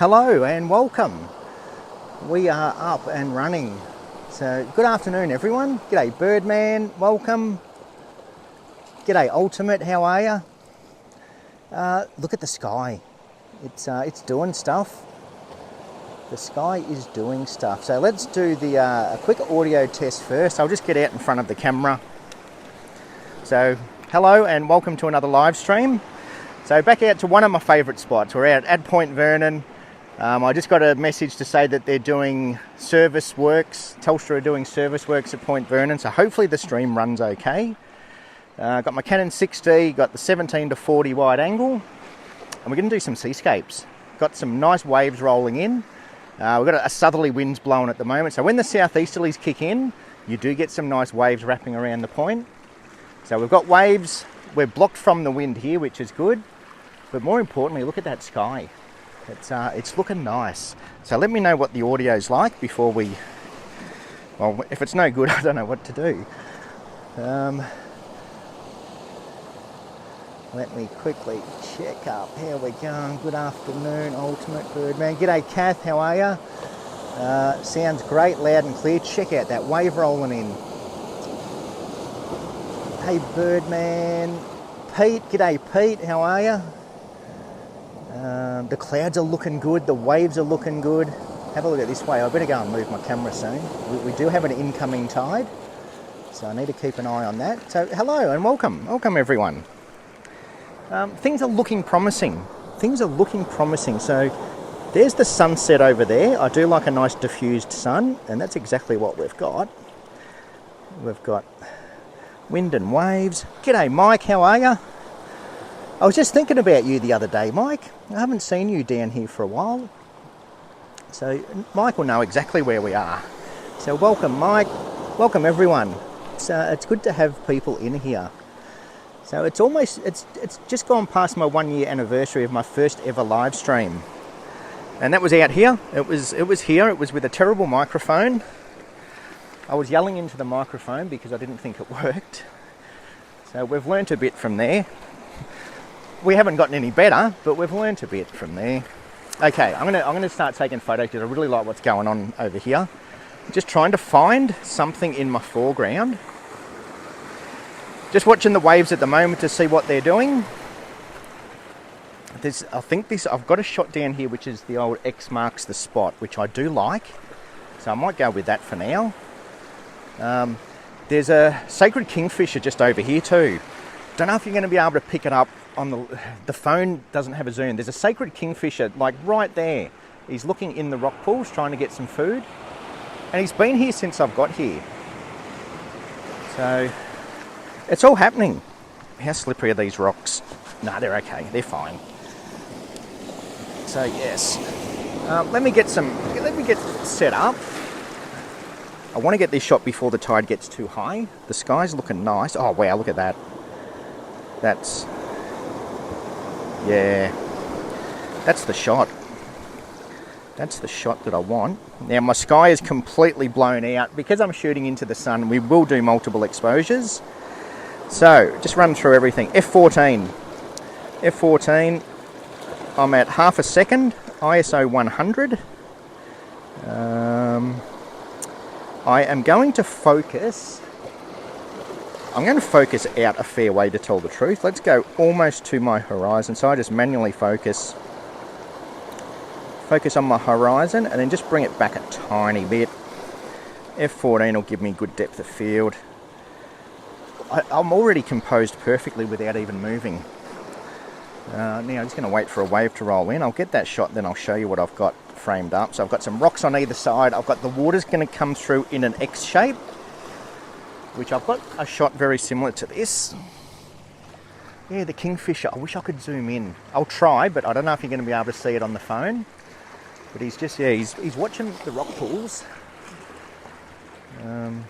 Hello and welcome. We are up and running. So good afternoon everyone. G'day Birdman, welcome. G'day Ultimate, how are you? Look at the sky. It's doing stuff. The sky is doing stuff. So let's do a quick audio test first. I'll just get out in front of the camera. So hello and welcome to another live stream. So back out to one of my favourite spots. We're out at Point Vernon. I just got a message to say that they're doing service works. Telstra are doing service works at Point Vernon, so hopefully the stream runs okay. Got my Canon 6D, got the 17-40 wide angle, and we're going to do some seascapes. Got some nice waves rolling in. We've got a southerly winds blowing at the moment, so when the southeasterlies kick in, you do get some nice waves wrapping around the point. So we've got waves, we're blocked from the wind here, which is good, but more importantly, look at that sky. It's looking nice. So let me know what the audio's like before we... Well, if it's no good, I don't know what to do. Let me quickly check up. Here we go. Good afternoon, Ultimate Birdman. G'day, Kath. How are you? Sounds great, loud and clear. Check out that wave rolling in. Hey, Birdman. Pete. G'day, Pete. How are you? The clouds are looking good, the waves are looking good. Have a look at this way. I better go and move my camera soon. We do have an incoming tide, so I need to keep an eye on that. So hello and welcome. Welcome everyone. Things are looking promising. Things are looking promising. So there's the sunset over there. I do like a nice diffused sun, and that's exactly what we've got. We've got wind and waves. G'day Mike, how are you? I was just thinking about you the other day, Mike. I haven't seen you down here for a while. So Mike will know exactly where we are. So welcome, Mike. Welcome, everyone. It's good to have people in here. So it's just gone past my 1 year anniversary of my first ever live stream. And that was out here. It was here. It was with a terrible microphone. I was yelling into the microphone because I didn't think it worked. So we've learnt a bit from there. We haven't gotten any better, but we've learnt a bit from there. Okay, I'm gonna start taking photos because I really like what's going on over here. Just trying to find something in my foreground. Just watching the waves at the moment to see what they're doing. I've got a shot down here which is the old X marks the spot, which I do like. So I might go with that for now. There's a sacred kingfisher just over here too. Don't know if you're going to be able to pick it up on the phone. Doesn't have a zoom. There's a sacred kingfisher like right there. He's looking in the rock pools trying to get some food, and he's been here since I've got here. So it's all happening. How slippery are these rocks? No, they're okay. They're fine. So yes, let me get set up. I want to get this shot before the tide gets too high. The sky's looking nice. Oh wow, look at that. That's the shot. That's the shot that I want. Now my sky is completely blown out. Because I'm shooting into the sun, we will do multiple exposures. So, just run through everything. F14. I'm at half a second, ISO 100. I am going to focus... I'm going to focus out a fair way to tell the truth. Let's go almost to my horizon. So I just manually focus on my horizon and then just bring it back a tiny bit. F14 will give me good depth of field. I'm already composed perfectly without even moving. Now I'm just going to wait for a wave to roll in. I'll get that shot, then I'll show you what I've got framed up. So I've got some rocks on either side. I've got the water's going to come through in an X shape, which I've got a shot very similar to this. Yeah, the kingfisher. I wish I could zoom in. I'll try, but I don't know if you're going to be able to see it on the phone. But he's just, he's watching the rock pools. And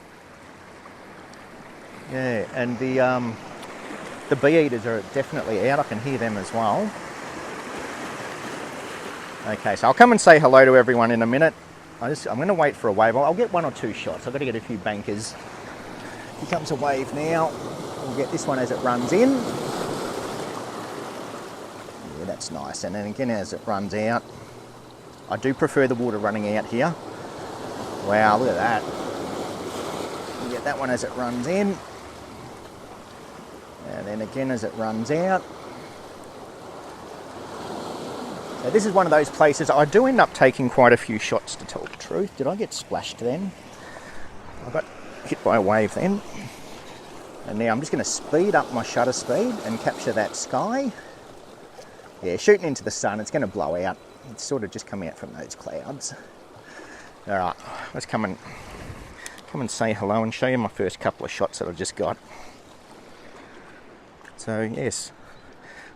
the bee eaters are definitely out. I can hear them as well. Okay, so I'll come and say hello to everyone in a minute. I'm going to wait for a wave. I'll get one or two shots. I've got to get a few bankers. Here comes a wave now. We'll get this one as it runs in. Yeah, that's nice. And then again as it runs out. I do prefer the water running out here. Wow, look at that. You get that one as it runs in. And then again as it runs out. So this is one of those places I do end up taking quite a few shots, to tell the truth. Did I get splashed then? I got hit by a wave then. And now I'm just going to speed up my shutter speed and capture that sky. Yeah, shooting into the sun, it's going to blow out. It's sort of just coming out from those clouds. All right, let's come and say hello and show you my first couple of shots that I've just got. So yes,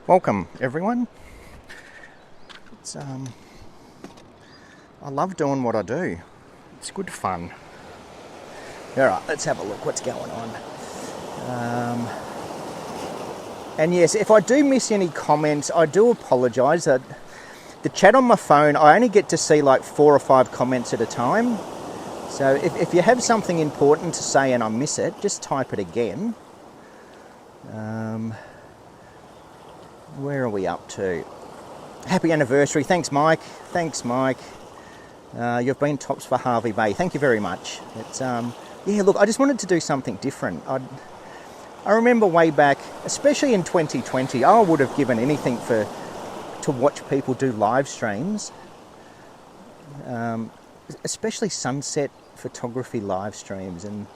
welcome everyone. It's I love doing what I do. It's good fun. All right, let's have a look what's going on. And yes, if I do miss any comments, I do apologise. That the chat on my phone, I only get to see like 4 or 5 comments at a time. So if you have something important to say and I miss it, just type it again. Where are we up to? Happy anniversary. Thanks, Mike. Thanks, Mike. You've been tops for Harvey Bay. Thank you very much. It's yeah, look, I just wanted to do something different. I remember way back, especially in 2020, I would have given anything to watch people do live streams, especially sunset photography live streams, and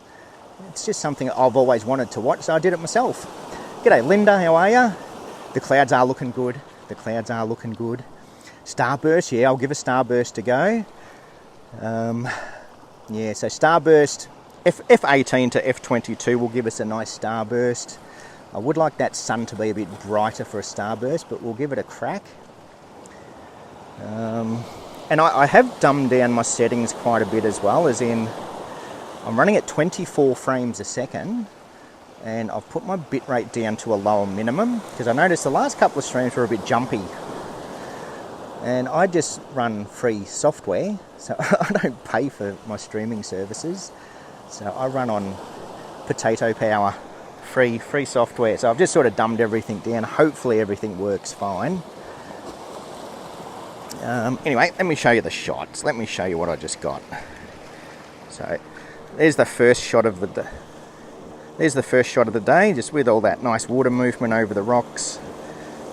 it's just something I've always wanted to watch, so I did it myself. G'day Linda, how are you? The clouds are looking good. The clouds are looking good. Starburst, yeah, I'll give a starburst a go. Yeah, so starburst, F18 to F22 will give us a nice starburst. I would like that sun to be a bit brighter for a starburst, but we'll give it a crack. And I have dumbed down my settings quite a bit as well, as in I'm running at 24 frames a second, and I've put my bitrate down to a lower minimum because I noticed the last couple of streams were a bit jumpy. And I just run free software, so I don't pay for my streaming services. So I run on potato power, free software. So I've just sort of dumbed everything down. Hopefully everything works fine. Anyway, let me show you the shots. Let me show you what I just got. So there's the first shot of the day. There's the first shot of the day, just with all that nice water movement over the rocks.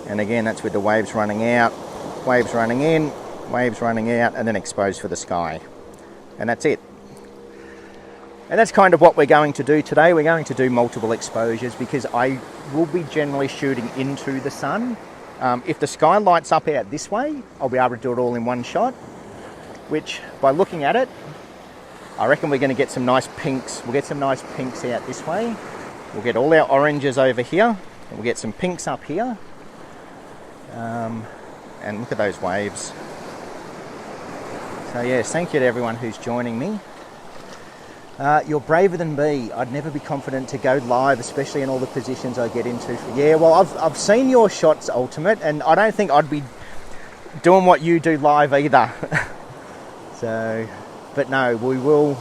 And again, that's with the waves running out, waves running in, waves running out, and then exposed for the sky. And that's it. And that's kind of what we're going to do today. We're going to do multiple exposures because I will be generally shooting into the sun. If the sky lights up out this way, I'll be able to do it all in one shot, which by looking at it, I reckon we're going to get some nice pinks. We'll get some nice pinks out this way. We'll get all our oranges over here, and we'll get some pinks up here. And look at those waves. So yes, thank you to everyone who's joining me. You're braver than me. I'd never be confident to go live, especially in all the positions I get into. Yeah, well, I've seen your shots, Ultimate, and I don't think I'd be doing what you do live either. So, but no, we will.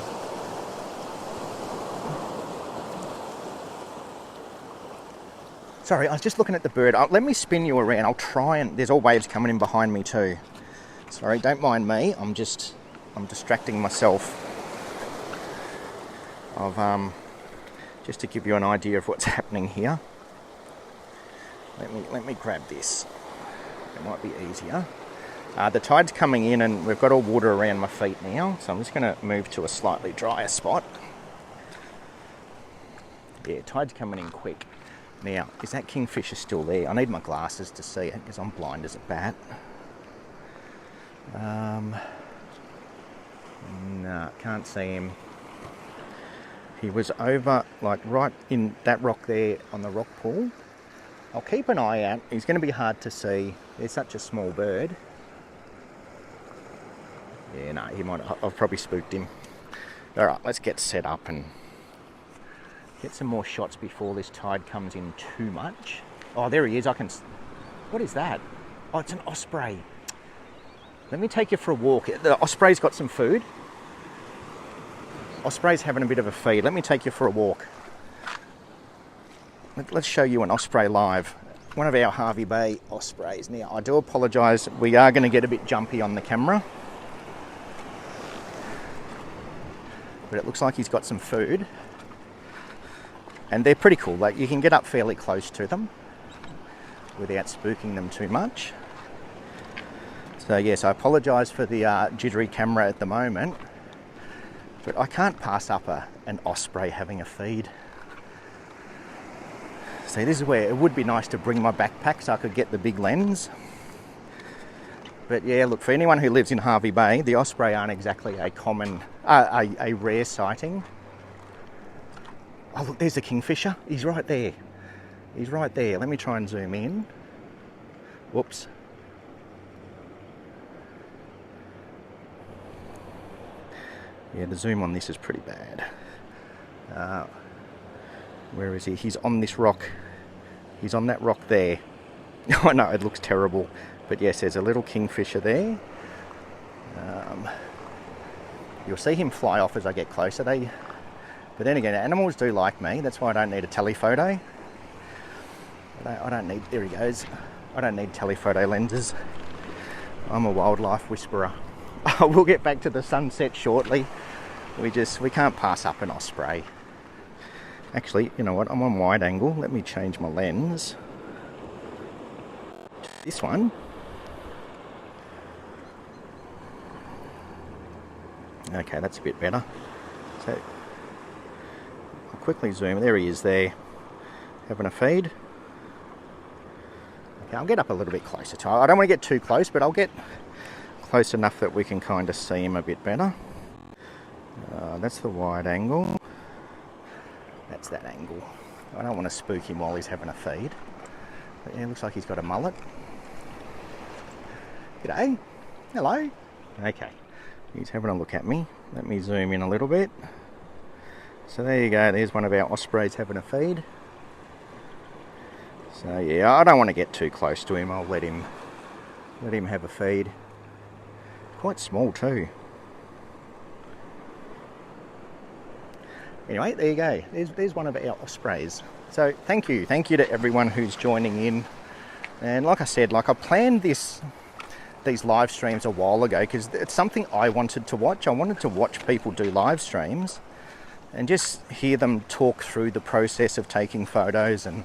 Sorry, I was just looking at the bird. Let me spin you around. I'll try and... There's all waves coming in behind me too. Sorry, don't mind me. I'm distracting myself. Just to give you an idea of what's happening here. Let me grab this. It might be easier. The tide's coming in and we've got all water around my feet now, so I'm just going to move to a slightly drier spot. Yeah, tide's coming in quick. Now, is that kingfisher still there? I need my glasses to see it because I'm blind as a bat. No, can't see him. He was over, like, right in that rock there on the rock pool. I'll keep an eye out. He's going to be hard to see. He's such a small bird. Yeah, no, he might. I've probably spooked him. All right, let's get set up and get some more shots before this tide comes in too much. Oh, there he is. I can... What is that? Oh, it's an osprey. Let me take you for a walk. The osprey's got some food. Osprey's having a bit of a feed. Let me take you for a walk. Let's show you an osprey live. One of our Harvey Bay ospreys. Now, I do apologise. We are going to get a bit jumpy on the camera. but it looks like he's got some food. And they're pretty cool. Like, you can get up fairly close to them without spooking them too much. So yes, I apologise for the jittery camera at the moment, but I can't pass up an osprey having a feed. See, this is where it would be nice to bring my backpack so I could get the big lens. But yeah, look, for anyone who lives in Hervey Bay, the osprey aren't exactly a common, a rare sighting. Oh look, there's a kingfisher. He's right there. He's right there. Let me try and zoom in. Whoops. Yeah, the zoom on this is pretty bad. Where is he? He's on this rock. He's on that rock there. Oh no, it looks terrible. But yes, there's a little kingfisher there. You'll see him fly off as I get closer. But then again, animals do like me. That's why I don't need a telephoto. I don't need, there he goes. I don't need telephoto lenses. I'm a wildlife whisperer. We'll get back to the sunset shortly. We can't pass up an osprey. Actually, you know what? I'm on wide angle. Let me change my lens. This one. Okay, that's a bit better. So, I'll quickly zoom. There he is there, having a feed. Okay, I'll get up a little bit closer to him. I don't want to get too close, but I'll get close enough that we can kind of see him a bit better. That's the wide angle. That's that angle. I don't want to spook him while he's having a feed. But yeah, looks like he's got a mullet. G'day. Hello. Okay. He's having a look at me. Let me zoom in a little bit. So there you go. There's one of our ospreys having a feed. So yeah, I don't want to get too close to him. I'll let him have a feed. Quite small too. Anyway, there you go. There's one of our ospreys. So thank you to everyone who's joining in. And like I said, I planned these live streams a while ago because it's something I wanted to watch. I wanted to watch people do live streams and just hear them talk through the process of taking photos and,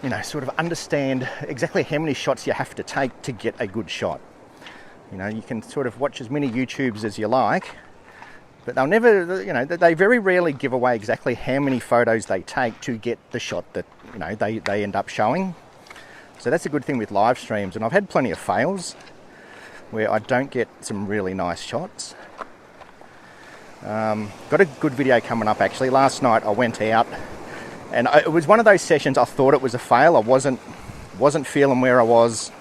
you know, sort of understand exactly how many shots you have to take to get a good shot. You know, you can sort of watch as many YouTubes as you like, but they'll never, you know, they very rarely give away exactly how many photos they take to get the shot that, you know, they end up showing. So that's a good thing with live streams, and I've had plenty of fails where I don't get some really nice shots. Got a good video coming up actually. Last night I went out and it was one of those sessions I thought it was a fail. I wasn't feeling where I was,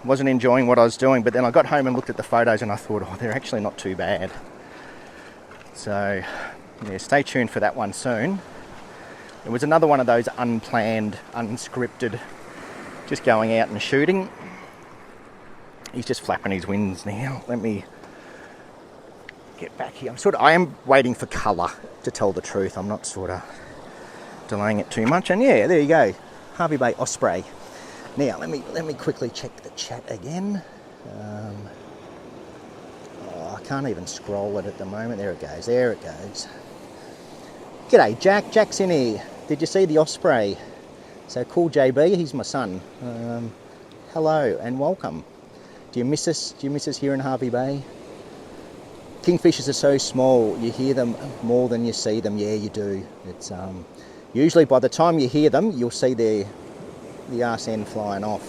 wasn't enjoying what I was doing, but then I got home and looked at the photos and I thought, oh, they're actually not too bad. So yeah, stay tuned for that one soon. It was another one of those unplanned, unscripted, just going out and shooting. He's just flapping his wings now. Let me get back here. I am waiting for colour, to tell the truth. I'm not sort of delaying it too much. And yeah, there you go, Hervey Bay osprey. Now let me quickly check the chat again. I can't even scroll it at the moment. There it goes. There it goes. G'day, Jack. Jack's in here. Did you see the osprey? So cool, JB. He's my son. Hello and welcome. Do you miss us? Do you miss us here in Hervey Bay? Kingfishers are so small, you hear them more than you see them. Yeah, you do. It's usually by the time you hear them, you'll see the arse end flying off.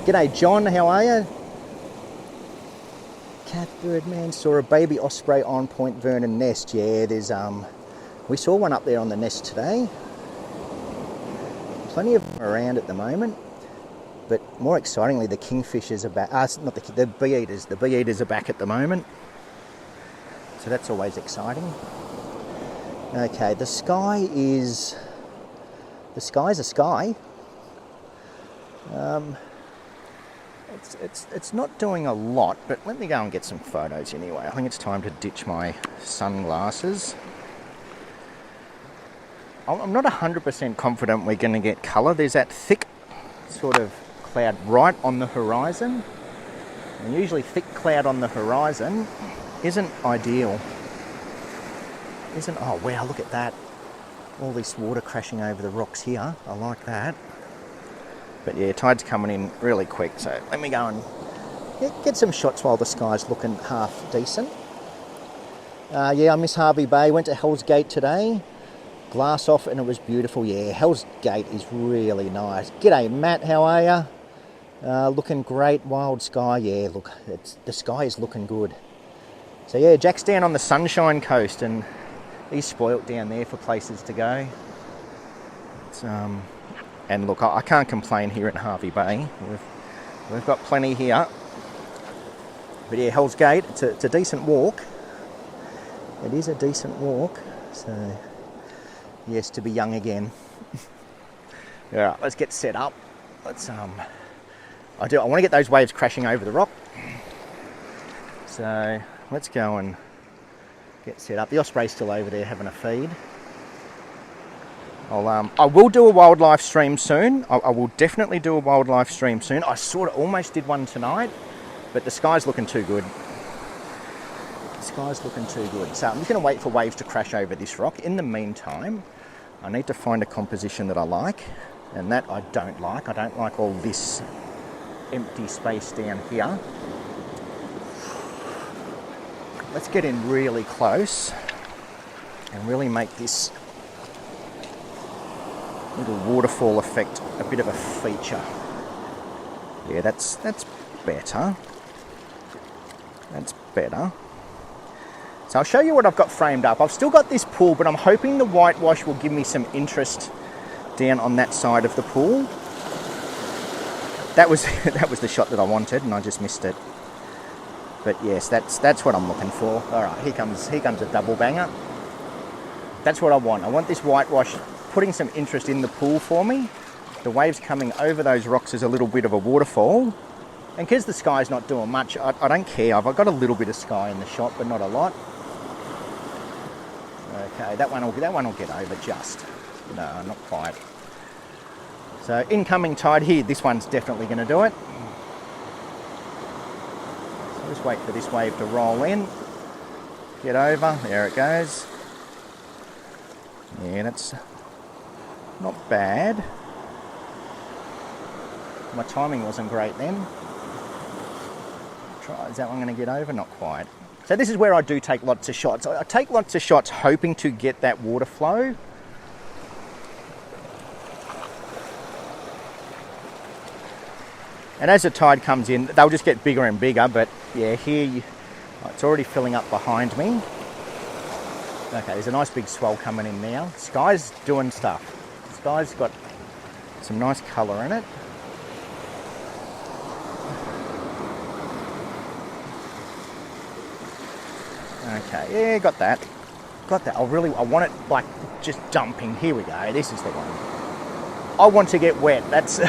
G'day, John. How are you? Catbird man saw a baby osprey on Point Vernon nest. Yeah, there's we saw one up there on the nest today. Plenty of them around at the moment. But more excitingly, the kingfishers are back. Not the bee eaters. The bee eaters are back at the moment. So that's always exciting. Okay, the sky's a sky. It's not doing a lot, but let me go and get some photos anyway. I think it's time to ditch my sunglasses. I'm not 100% confident we're going to get colour. There's that thick sort of cloud right on the horizon. And usually thick cloud on the horizon isn't ideal. Oh wow, look at that. All this water crashing over the rocks here. I like that. But yeah, tide's coming in really quick, so let me go and get some shots while the sky's looking half decent. Yeah, I miss Harvey Bay. Went to Hell's Gate today. Glass off and it was beautiful. Yeah, Hell's Gate is really nice. G'day Matt, how are you? Looking great. Wild sky. Yeah, look, the sky is looking good. So yeah, Jack's down on the Sunshine Coast and he's spoilt down there for places to go. And look, I can't complain here at Harvey Bay. We've got plenty here. But yeah, Hell's Gate, it's a decent walk. It is a decent walk. So yes, to be young again. All right, let's get set up. I want to get those waves crashing over the rock. So let's go and get set up. The osprey's still over there having a feed. I will do a wildlife stream soon. I will definitely do a wildlife stream soon. I sort of almost did one tonight, but the sky's looking too good. So I'm just going to wait for waves to crash over this rock. In the meantime, I need to find a composition that I like, and that I don't like. I don't like all this empty space down here. Let's get in really close and really make this little waterfall effect a bit of a feature. Yeah, that's better. That's better. So I'll show you what I've got framed up. I've still got this pool, but I'm hoping the whitewash will give me some interest down on that side of the pool. That was the shot that I wanted, and I just missed it. But yes, that's what I'm looking for. All right, here comes a double banger. That's what I want. I want this whitewash putting some interest in the pool for me. The waves coming over those rocks is a little bit of a waterfall. And because the sky's not doing much, I don't care. I've got a little bit of sky in the shot, but not a lot. Okay, that one will get over just. No, not quite. So incoming tide here, this one's definitely going to do it. So just wait for this wave to roll in. Get over, there it goes. Yeah, that's not bad. My timing wasn't great then. Is that one going to get over? Not quite. So this is where I do take lots of shots. I take lots of shots hoping to get that water flow. And as the tide comes in, they'll just get bigger and bigger. But yeah, here it's already filling up behind me. Okay, there's a nice big swell coming in now. Sky's doing stuff. Sky's got some nice colour in it. Okay, yeah, got that. I want it like just dumping. Here we go. This is the one. I want to get wet. That's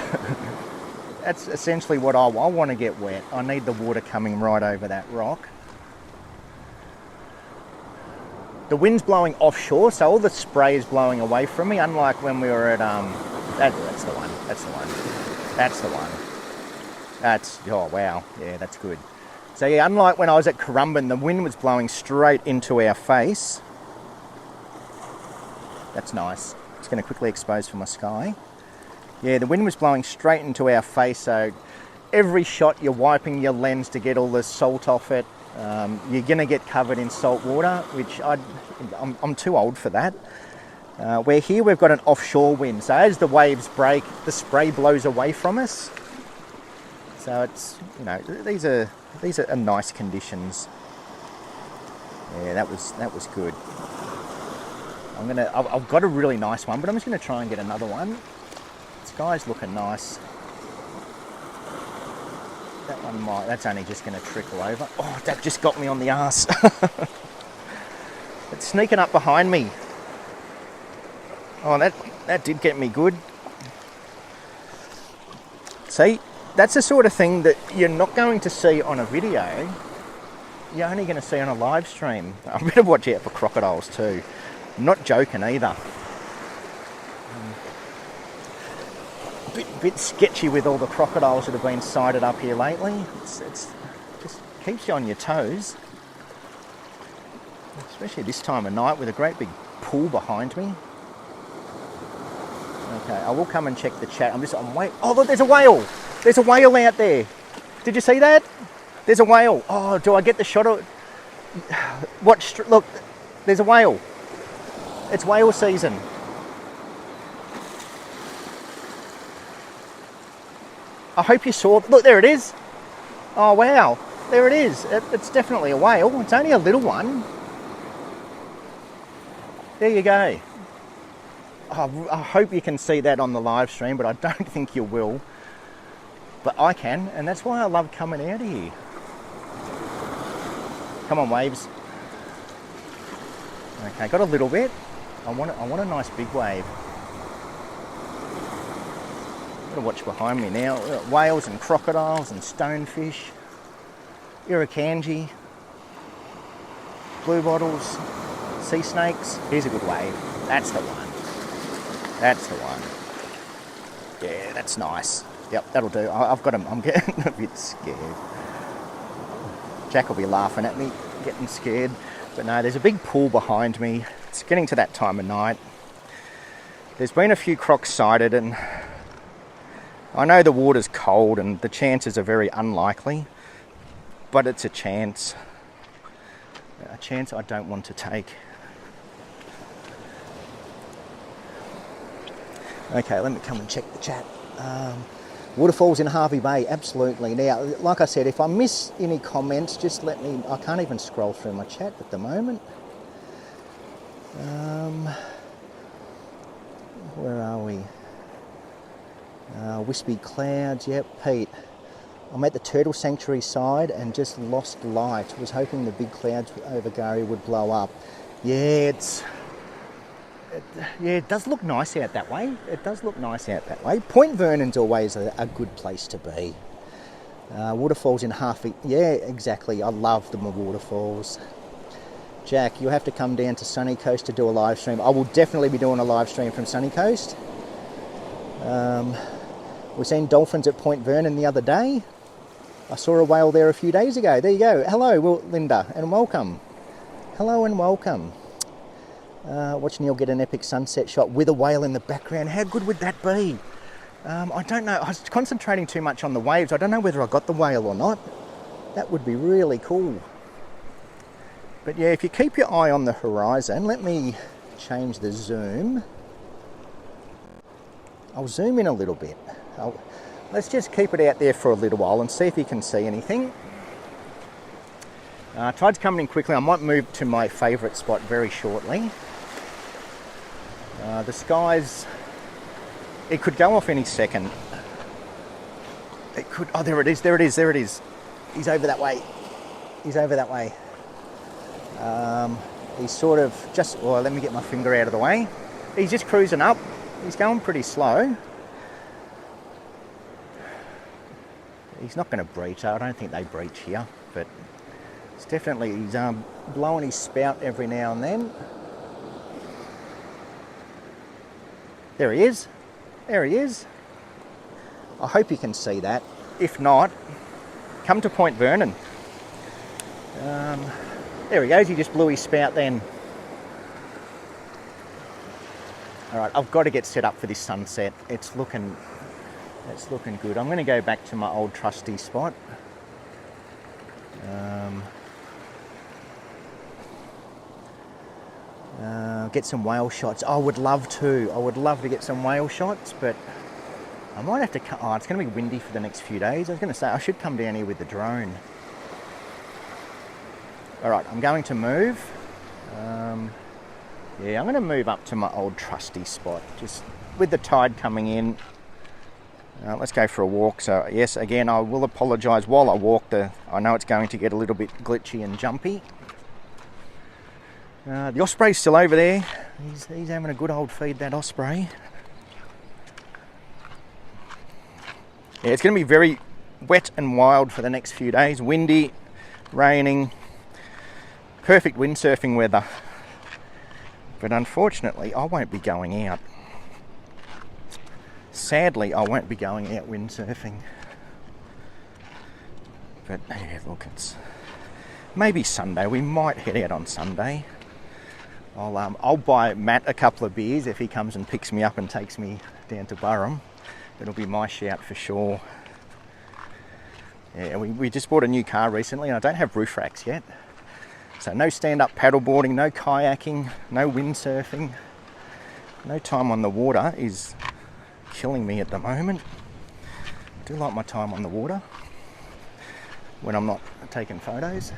essentially what I want to get wet. I need the water coming right over that rock. The wind's blowing offshore, so all the spray is blowing away from me, unlike when we were at, that's the one. Oh wow, yeah, that's good. So yeah, unlike when I was at Currumbin, the wind was blowing straight into our face. That's nice. It's going to quickly expose for my sky. Yeah, the wind was blowing straight into our face, so every shot you're wiping your lens to get all the salt off it. You're going to get covered in salt water, which I'm too old for that. Where here we've got an offshore wind, so as the waves break, the spray blows away from us. So it's, these are nice conditions. Yeah, that was good. I've got a really nice one, but I'm just going to try and get another one. Sky's looking nice. That one that's only just going to trickle over. Oh, that just got me on the arse. It's sneaking up behind me. Oh, that did get me good. See, that's the sort of thing that you're not going to see on a video. You're only going to see on a live stream. I better watch out for crocodiles too. I'm not joking either. Bit sketchy with all the crocodiles that have been sighted up here lately. It's just keeps you on your toes. especially this time of night with a great big pool behind me. Okay, I will come and check the chat. I'm wait. Oh, look, there's a whale. There's a whale out there. Did you see that? There's a whale. Oh, do I get the shot of... Look, there's a whale. It's whale season. I hope you saw... Look, there it is. Oh, wow. There it is. It's definitely a whale. It's only a little one. There you go. Oh, I hope you can see that on the live stream, but I don't think you will. But I can, and that's why I love coming out here. Come on, waves. Okay, got a little bit. I want a nice big wave. Gotta watch behind me now. Whales and crocodiles and stonefish. Irukandji. Blue bottles. Sea snakes. Here's a good wave. That's the one. That's the one. Yeah, that's nice. Yep, that'll do. I've got him. I'm getting a bit scared. Jack will be laughing at me, getting scared. But no, there's a big pool behind me. It's getting to that time of night. There's been a few crocs sighted, and I know the water's cold and the chances are very unlikely, but it's a chance I don't want to take. Okay, let me come and check the chat. Waterfalls in Harvey Bay, absolutely. Now, like I said, if I miss any comments, just let me... I can't even scroll through my chat at the moment. Where are we? Wispy clouds, yep, Pete. I'm at the Turtle Sanctuary side and just lost light. Was hoping the big clouds over Gary would blow up. Yeah, it does look nice out that way. It does look nice out that way. Point Vernon's always a good place to be. Waterfalls in Harvey. Yeah, exactly. I love the waterfalls. Jack, you'll have to come down to Sunny Coast to do a live stream. I will definitely be doing a live stream from Sunny Coast. We've seen dolphins at Point Vernon the other day. I saw a whale there a few days ago. There you go. Hello, Linda, and welcome. Hello and welcome. Watch Neil get an epic sunset shot with a whale in the background. How good would that be? I don't know. I was concentrating too much on the waves. I don't know whether I got the whale or not. That would be really cool. But yeah, if you keep your eye on the horizon, let me change the zoom. I'll zoom in a little bit. Let's just keep it out there for a little while and see if you can see anything. Tide's coming in quickly. I might move to my favourite spot very shortly. The skies, it could go off any second. It could, oh, there it is. He's over that way. He's sort of just, well, let me get my finger out of the way. He's just cruising up. He's going pretty slow. He's not going to breach. I don't think they breach here, but it's definitely, he's blowing his spout every now and then. There he is. I hope you can see that. If not, come to Point Vernon. There he goes. He just blew his spout then. All right, I've got to get set up for this sunset. It's looking good. I'm going to go back to my old trusty spot. Get some whale shots. I would love to get some whale shots, but I might have to come. Oh, it's going to be windy for the next few days. I was going to say I should come down here with the drone. All right, I'm going to move. Yeah, I'm going to move up to my old trusty spot, just with the tide coming in. Let's go for a walk. So yes, again, I will apologise while I walk. I know it's going to get a little bit glitchy and jumpy. The osprey's still over there. He's having a good old feed, that osprey. Yeah, it's going to be very wet and wild for the next few days. Windy, raining, perfect windsurfing weather. But unfortunately, I won't be going out. Sadly, I won't be going out windsurfing. But yeah, look, it's maybe Sunday. We might head out on Sunday. I'll buy Matt a couple of beers if he comes and picks me up and takes me down to Burrum. It'll be my shout for sure. Yeah, we just bought a new car recently and I don't have roof racks yet. So no stand-up paddleboarding, no kayaking, no windsurfing. No time on the water is killing me at the moment. I do like my time on the water when I'm not taking photos.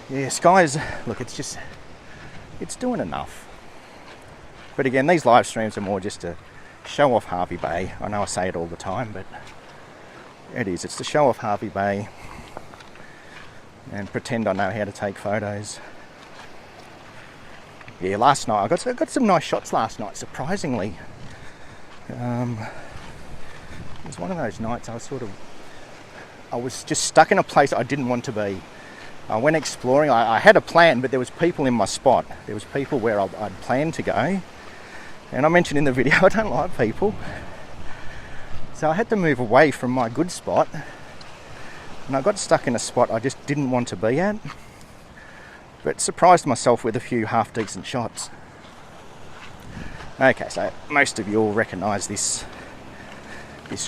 Yeah, skies, look, it's doing enough. But again, these live streams are more just to show off Harvey Bay. I know I say it all the time, but it's to show off Harvey Bay and pretend I know how to take photos. Yeah, last night, I got some nice shots last night, surprisingly. It was one of those nights I was just stuck in a place I didn't want to be. I went exploring. I had a plan, but there was people in my spot. There was people where I'd planned to go. And I mentioned in the video, I don't like people. So I had to move away from my good spot. And I got stuck in a spot I just didn't want to be at. But surprised myself with a few half-decent shots. Okay, so most of you will recognise this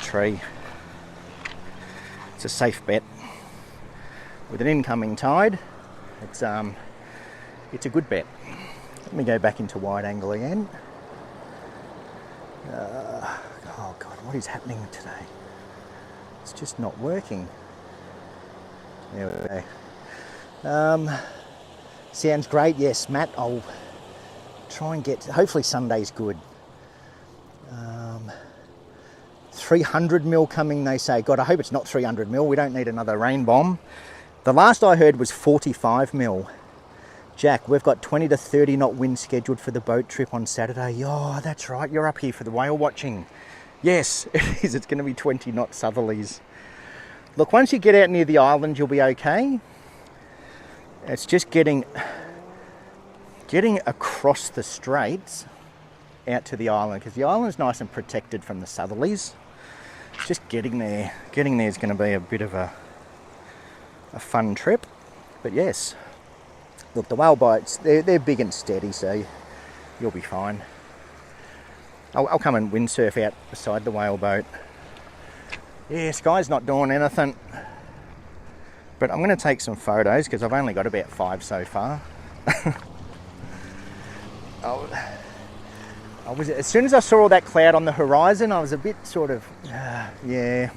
tree. It's a safe bet. With an incoming tide, it's a good bet. Let me go back into wide angle again. Oh God, what is happening today? It's just not working. There we go. Sounds great. Yes, Matt, I'll try and get, hopefully Sunday's good. 300 mil coming, they say. God, I hope it's not 300 mil. We don't need another rain bomb. The last I heard was 45 mil. Jack, we've got 20 to 30 knot wind scheduled for the boat trip on Saturday. Oh, that's right. You're up here for the whale watching. Yes, it is. It's going to be 20 knot southerlies. Look, once you get out near the island, you'll be okay. It's just getting across the straits out to the island, because the island's nice and protected from the southerlies. Just getting there. Getting there is going to be a bit of a fun trip. But yes, look, the whale bites, they're big and steady, so you'll be fine. I'll come and windsurf out beside the whale boat. Yeah, Sky's not doing anything. But I'm going to take some photos because I've only got about 5 so far. As soon as I saw all that cloud on the horizon, I was a bit sort of, yeah.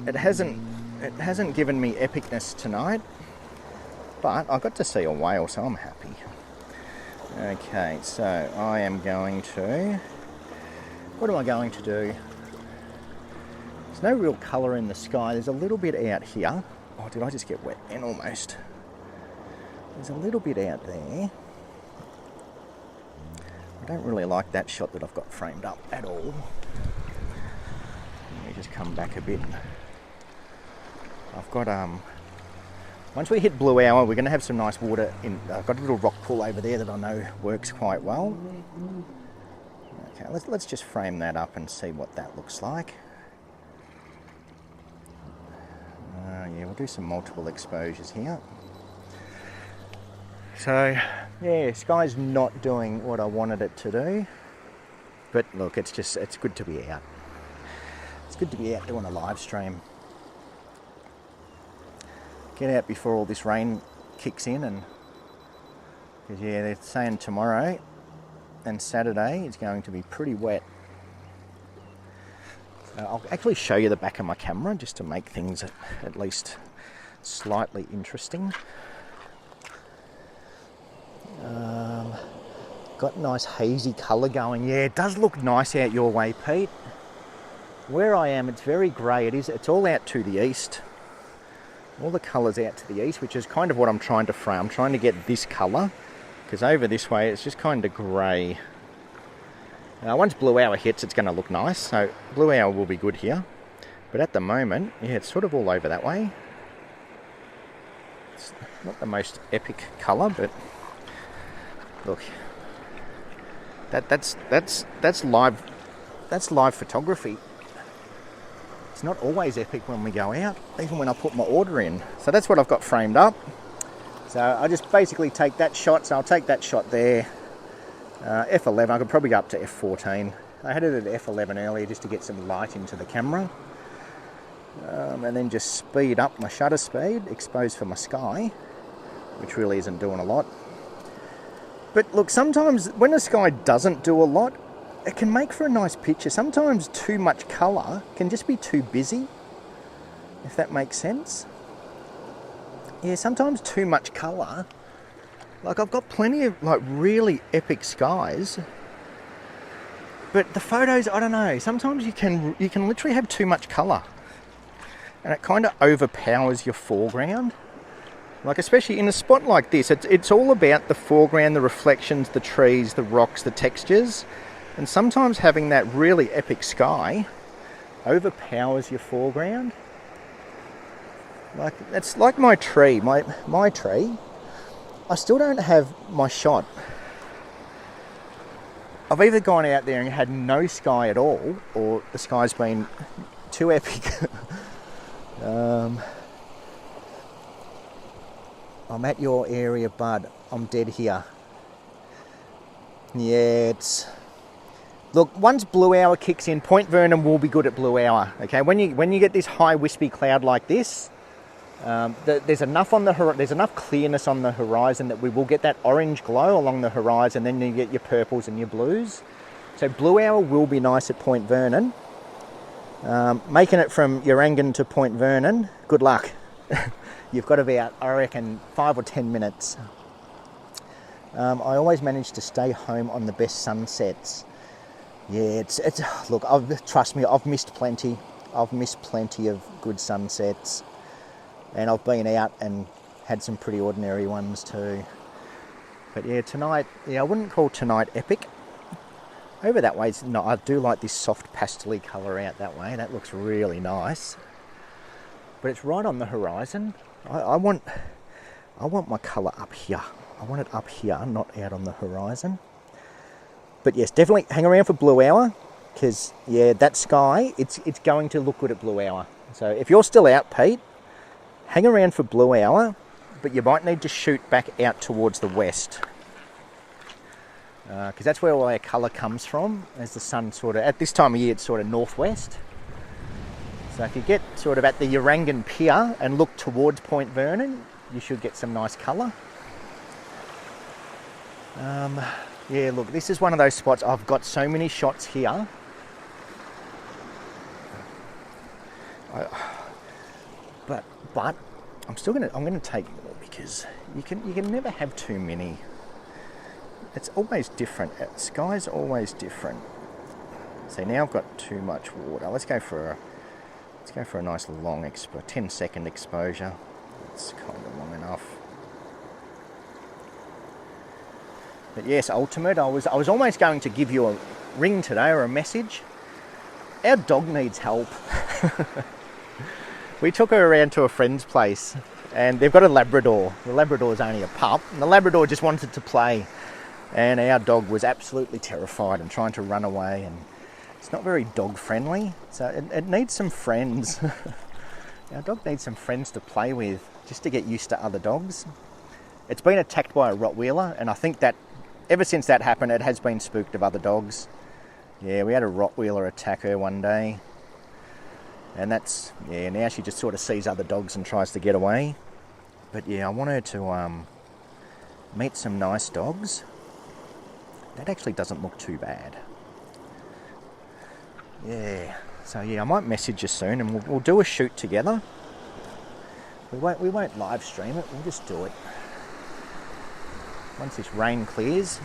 It hasn't given me epicness tonight, but I got to see a whale, so I'm happy. Okay, so I am going to, what am I going to do? There's no real colour in the sky. There's a little bit out here. Oh, did I just get wet then almost? There's a little bit out there. I don't really like that shot that I've got framed up at all. Let me just come back a bit. I've got, once we hit blue hour, we're going to have some nice water in. I've got a little rock pool over there that I know works quite well. Okay, let's just frame that up and see what that looks like. Yeah, we'll do some multiple exposures here. So, yeah, sky's not doing what I wanted it to do. But look, it's good to be out. It's good to be out doing a live stream. Get out before all this rain kicks in, and because yeah, they're saying tomorrow and Saturday is going to be pretty wet. I'll actually show you the back of my camera just to make things at least slightly interesting. Got nice hazy colour going. Yeah, it does look nice out your way, Pete. Where I am, it's very grey. It's all out to the east. All the colours out to the east, which is kind of what I'm trying to frame. I'm trying to get this colour, because over this way it's just kind of grey. Once blue hour hits, it's going to look nice, so blue hour will be good here. But at the moment, yeah, it's sort of all over that way. It's not the most epic colour, but look, that's live photography. it's not always epic when we go out, even when I put my order in. So that's what I've got framed up. So I just basically take that shot. So I'll take that shot there. F11, I could probably go up to F14. I had it at F11 earlier just to get some light into the camera. And then just speed up my shutter speed, expose for my sky, which really isn't doing a lot. But look, sometimes when the sky doesn't do a lot, it can make for a nice picture. Sometimes too much colour can just be too busy, if that makes sense. Yeah, sometimes too much colour. Like, I've got plenty of like really epic skies, but the photos, I don't know, sometimes you can literally have too much colour and it kind of overpowers your foreground. Like, especially in a spot like this, it's all about the foreground, the reflections, the trees, the rocks, the textures. And sometimes having that really epic sky overpowers your foreground. Like, it's like my tree, my tree. I still don't have my shot. I've either gone out there and had no sky at all, or the sky's been too epic. I'm at your area, bud. I'm dead here. Yeah, it's... Look, once blue hour kicks in, Point Vernon will be good at blue hour. Okay, when you get this high wispy cloud like this, there's enough clearness on the horizon that we will get that orange glow along the horizon. Then you get your purples and your blues. So blue hour will be nice at Point Vernon. Making it from Urangan to Point Vernon, good luck. You've got about, I reckon, 5 or 10 minutes. I always manage to stay home on the best sunsets. Yeah, look, trust me, I've missed plenty. I've missed plenty of good sunsets. And I've been out and had some pretty ordinary ones too. But yeah, tonight, I wouldn't call tonight epic. Over that way, no, I do like this soft pastel-y colour out that way. That looks really nice. But it's right on the horizon. I want my colour up here. I want it up here, not out on the horizon. But yes, definitely hang around for blue hour, because yeah, that sky, it's going to look good at blue hour. So if you're still out, Pete, hang around for blue hour, but you might need to shoot back out towards the west. Because that's where all our colour comes from, as the sun sort of, at this time of year, it's sort of northwest. So if you get sort of at the Urangan Pier and look towards Point Vernon, you should get some nice colour. Yeah, look, this is one of those spots, I've got so many shots here. But I'm going to take more, because you can never have too many. It's always different. Sky's always different. So now I've got too much water. Let's go for a nice long 10-second exposure. It's kind of long enough. But yes, Ultimate, I was almost going to give you a ring today, or a message. Our dog needs help. We took her around to a friend's place, and they've got a Labrador. The Labrador's only a pup, and the Labrador just wanted to play. And our dog was absolutely terrified and trying to run away, and it's not very dog friendly, so it needs some friends. Our dog needs some friends to play with, just to get used to other dogs. It's been attacked by a Rottweiler, and I think that ever since that happened, it has been spooked of other dogs. Yeah, we had a Rottweiler attack her one day, and now she just sort of sees other dogs and tries to get away. But yeah, I want her to meet some nice dogs. That actually doesn't look too bad. Yeah, so yeah, I might message you soon, and we'll do a shoot together. We won't live stream it, we'll just do it. Once this rain clears.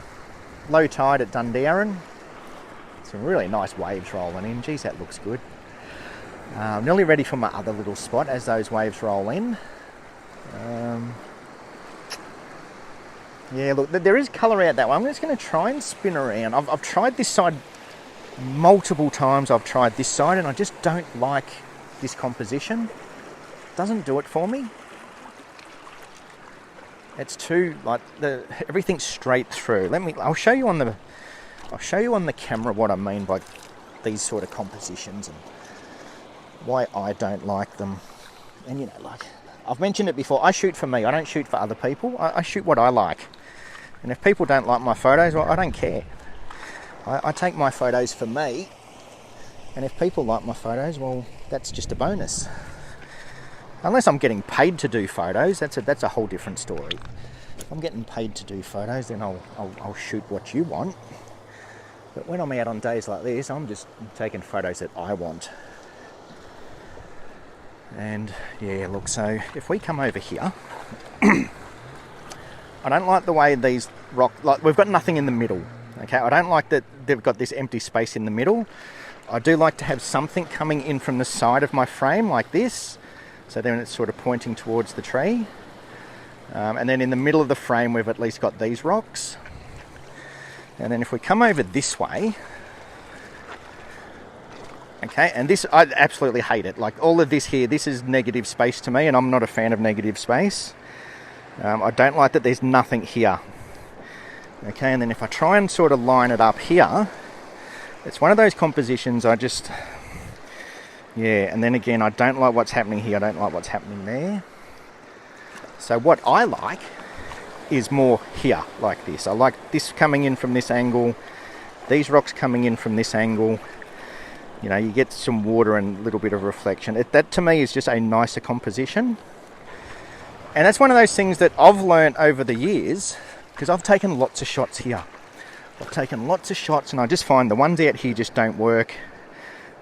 Low tide at Dundarren. Some really nice waves rolling in. Geez, that looks good. I'm nearly ready for my other little spot as those waves roll in. Yeah, look, there is colour out that way. I'm just going to try and spin around. I've tried this side multiple times. I've tried this side, and I just don't like this composition. Doesn't do it for me. It's too, like, everything's straight through. I'll show you on the camera what I mean by these sort of compositions. And why I don't like them. And you know, like I've mentioned it before, I shoot for me, I don't shoot for other people. I shoot what I like. And if people don't like my photos, well, I don't care. I take my photos for me, and if people like my photos, well, that's just a bonus. Unless I'm getting paid to do photos, that's a whole different story. If I'm getting paid to do photos, then I'll shoot what you want. But when I'm out on days like this, I'm just taking photos that I want. And yeah, look, so if we come over here, I don't like the way these like we've got nothing in the middle. Okay, I don't like that they've got this empty space in the middle. I do like to have something coming in from the side of my frame like this, so then it's sort of pointing towards the tree. And then in the middle of the frame, we've at least got these rocks. And then if we come over this way, okay, and this, I absolutely hate it. Like all of this here, this is negative space to me, and I'm not a fan of negative space. I don't like that there's nothing here. Okay, and then if I try and sort of line it up here, it's one of those compositions I just, yeah, and then again, I don't like what's happening here, I don't like what's happening there. So what I like is more here, like this. I like this coming in from this angle, these rocks coming in from this angle. You know, you get some water and a little bit of reflection. That to me is just a nicer composition. And that's one of those things that I've learned over the years, because I've taken lots of shots here. I've taken lots of shots, and I just find the ones out here just don't work.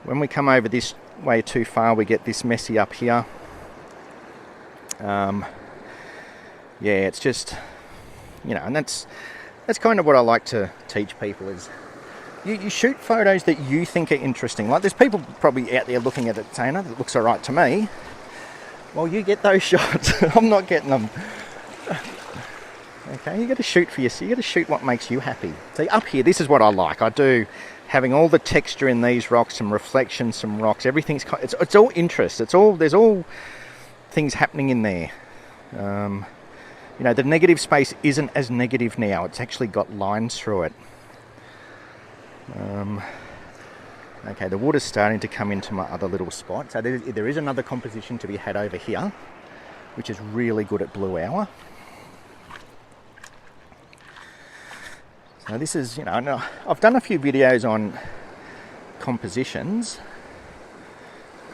When we come over this way too far, we get this messy up here. Yeah, it's just, you know, and that's kind of what I like to teach people is you shoot photos that you think are interesting. Like there's people probably out there looking at it saying, oh, that looks all right to me. Well, you get those shots. I'm not getting them. Okay, you got to shoot for yourself. You got to shoot what makes you happy. See, up here, this is what I like. I do having all the texture in these rocks, some reflection, some rocks. Everything's it's all interest. There's all things happening in there. You know, the negative space isn't as negative now. It's actually got lines through it. Okay, the water's starting to come into my other little spot. So there is another composition to be had over here, which is really good at blue hour. So this is, you know, I've done a few videos on compositions.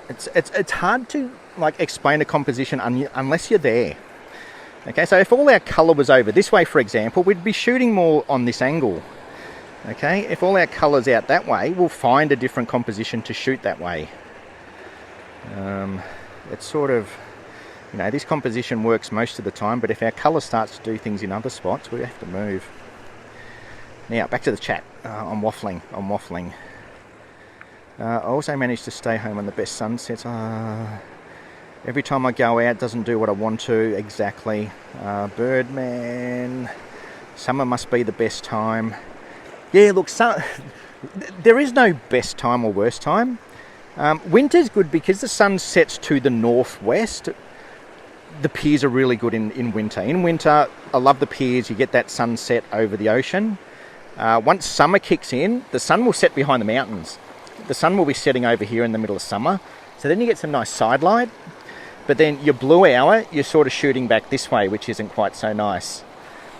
It's hard to like explain a composition unless you're there. Okay, so if all our colour was over this way, for example, we'd be shooting more on this angle. Okay, if all our colour's out that way, we'll find a different composition to shoot that way. It's sort of, you know, this composition works most of the time, but if our colour starts to do things in other spots, we have to move. Now, back to the chat. I'm waffling. I also managed to stay home on the best sunsets. Every time I go out, doesn't do what I want to exactly. Birdman. Summer must be the best time. Yeah, look, there is no best time or worst time. Winter's good because the sun sets to the northwest. The piers are really good in winter. In winter, I love the piers. You get that sunset over the ocean. Once summer kicks in, the sun will set behind the mountains. The sun will be setting over here in the middle of summer. So then you get some nice side light. But then your blue hour, you're sort of shooting back this way, which isn't quite so nice.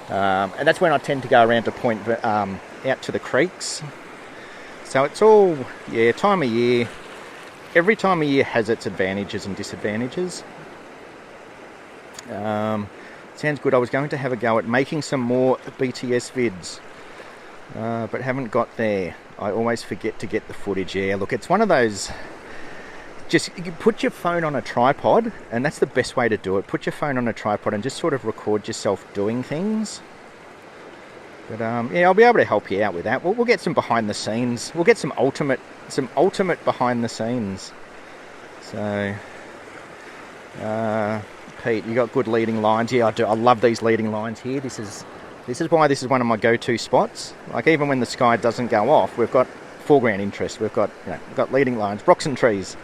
And that's when I tend to go around to point out to the creeks. So it's all, yeah, time of year. Every time of year has its advantages and disadvantages. Sounds good. I was going to have a go at making some more BTS vids, but haven't got there. I always forget to get the footage. Yeah, look, it's one of those, just you put your phone on a tripod, and that's the best way to do it. Put your phone on a tripod and just sort of record yourself doing things. But yeah, I'll be able to help you out with that. We'll get some behind the scenes. We'll get some ultimate behind the scenes. So, Pete, you got good leading lines. Yeah, I do. I love these leading lines here. This is why this is one of my go-to spots. Like even when the sky doesn't go off, we've got foreground interest. We've got, you know, we've got leading lines, rocks and trees.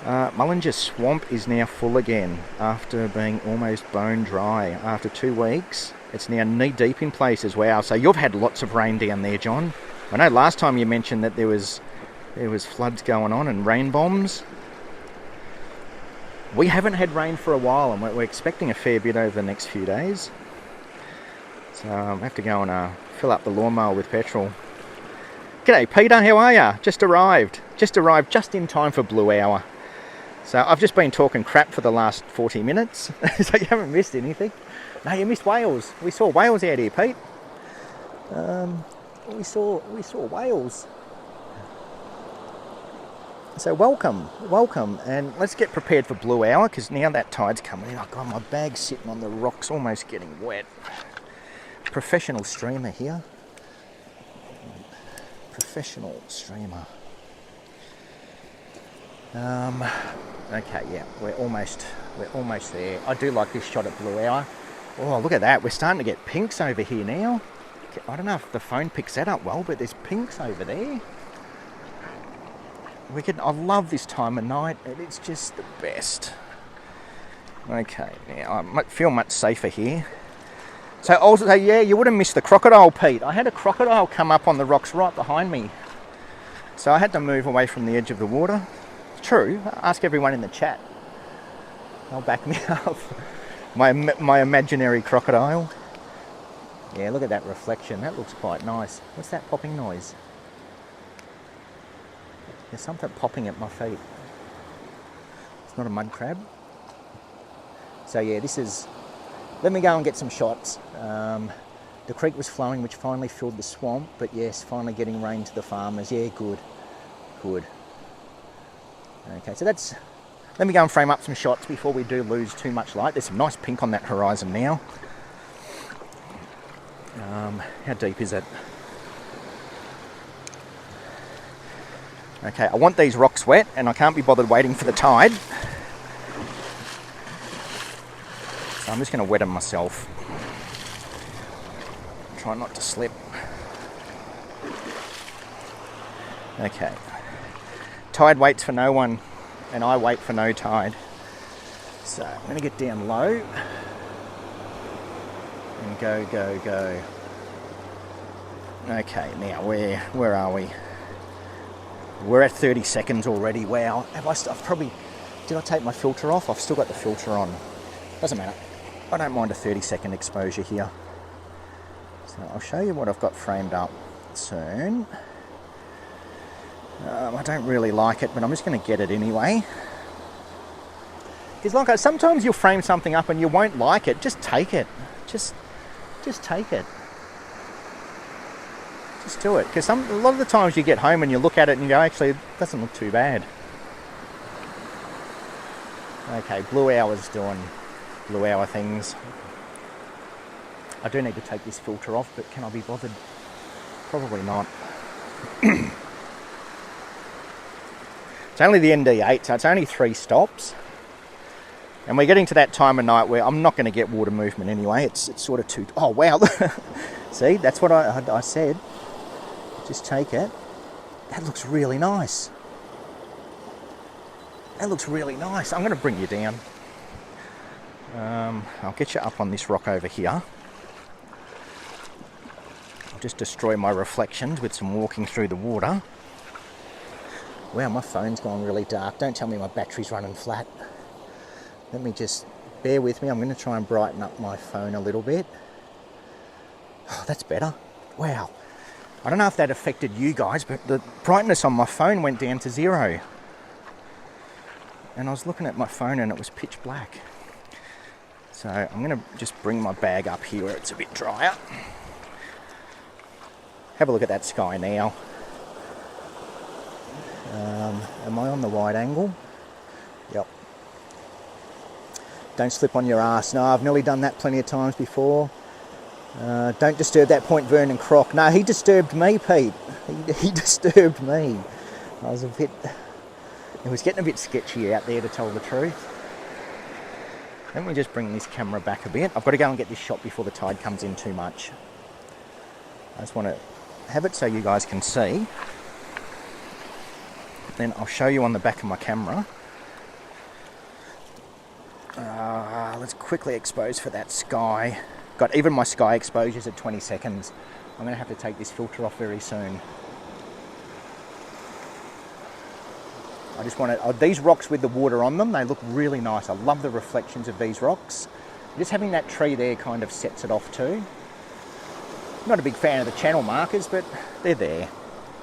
Mullinger Swamp is now full again after being almost bone dry. After 2 weeks, it's now knee-deep in places. Wow, so you've had lots of rain down there, John. I know last time you mentioned that there was There was floods going on and rain bombs. We haven't had rain for a while, and we're expecting a fair bit over the next few days. So I have to go and fill up the lawnmower with petrol. G'day Peter, how are ya? Just arrived just in time for Blue Hour. So I've just been talking crap for the last 40 minutes, so you haven't missed anything. No, you missed whales. We saw whales out here, Pete. We saw whales. So welcome, and let's get prepared for Blue Hour, because now that tide's coming in. Oh God, my bag's sitting on the rocks, almost getting wet. Professional streamer here. Professional streamer. Okay, yeah, we're almost there. I do like this shot at Blue Hour. Oh, look at that. We're starting to get pinks over here now. I don't know if the phone picks that up well, but there's pinks over there. I love this time of night. It's just the best. Okay, now I feel much safer here. So also, yeah, you would have missed the crocodile, Pete. I had a crocodile come up on the rocks right behind me. So I had to move away from the edge of the water. True, ask everyone in the chat. They'll back me up. My imaginary crocodile. Yeah, look at that reflection. That looks quite nice. What's that popping noise? There's something popping at my feet. It's not a mud crab. So yeah, this is... Let me go and get some shots. The creek was flowing, which finally filled the swamp. But yes, finally getting rain to the farmers. Yeah, good. Okay, so that's... Let me go and frame up some shots before we do lose too much light. There's some nice pink on that horizon now. How deep is it? Okay, I want these rocks wet, and I can't be bothered waiting for the tide. So I'm just going to wet them myself. Try not to slip. Okay. Tide waits for no one, and I wait for no tide. So I'm going to get down low. And go. Okay, now where are we? We're at 30 seconds already. Wow. Did I take my filter off? I've still got the filter on. Doesn't matter. I don't mind a 30-second exposure here. So I'll show you what I've got framed up soon. I don't really like it, but I'm just going to get it anyway. Because sometimes you'll frame something up and you won't like it. Just take it. Just take it. Just do it. Because a lot of the times you get home and you look at it and you go, actually, it doesn't look too bad. Okay, Blue Hour's doing Blue Hour things. I do need to take this filter off, but can I be bothered? Probably not. It's only the ND8, so it's only 3 stops. And we're getting to that time of night where I'm not going to get water movement anyway. It's sort of too... Oh, wow. See, that's what I said. Just take it. That looks really nice. I'm going to bring you down. I'll get you up on this rock over here. I'll just destroy my reflections with some walking through the water. Wow, my phone's gone really dark. Don't tell me my battery's running flat. Let me just... Bear with me. I'm going to try and brighten up my phone a little bit. Oh, that's better. Wow. I don't know if that affected you guys, but the brightness on my phone went down to 0. And I was looking at my phone and it was pitch black. So I'm going to just bring my bag up here where it's a bit drier. Have a look at that sky now. Am I on the wide angle? Yep. Don't slip on your ass. No, I've nearly done that plenty of times before. Don't disturb that Point Vernon croc. No, he disturbed me, Pete. He disturbed me. It was getting a bit sketchy out there, to tell the truth. Let me just bring this camera back a bit. I've got to go and get this shot before the tide comes in too much. I just want to have it so you guys can see. Then I'll show you on the back of my camera. Let's quickly expose for that sky. Got even my sky exposures at 20 seconds. I'm going to have to take this filter off very soon. I just want to, these rocks with the water on them, they look really nice. I love the reflections of these rocks. Just having that tree there kind of sets it off too. Not a big fan of the channel markers, but they're there.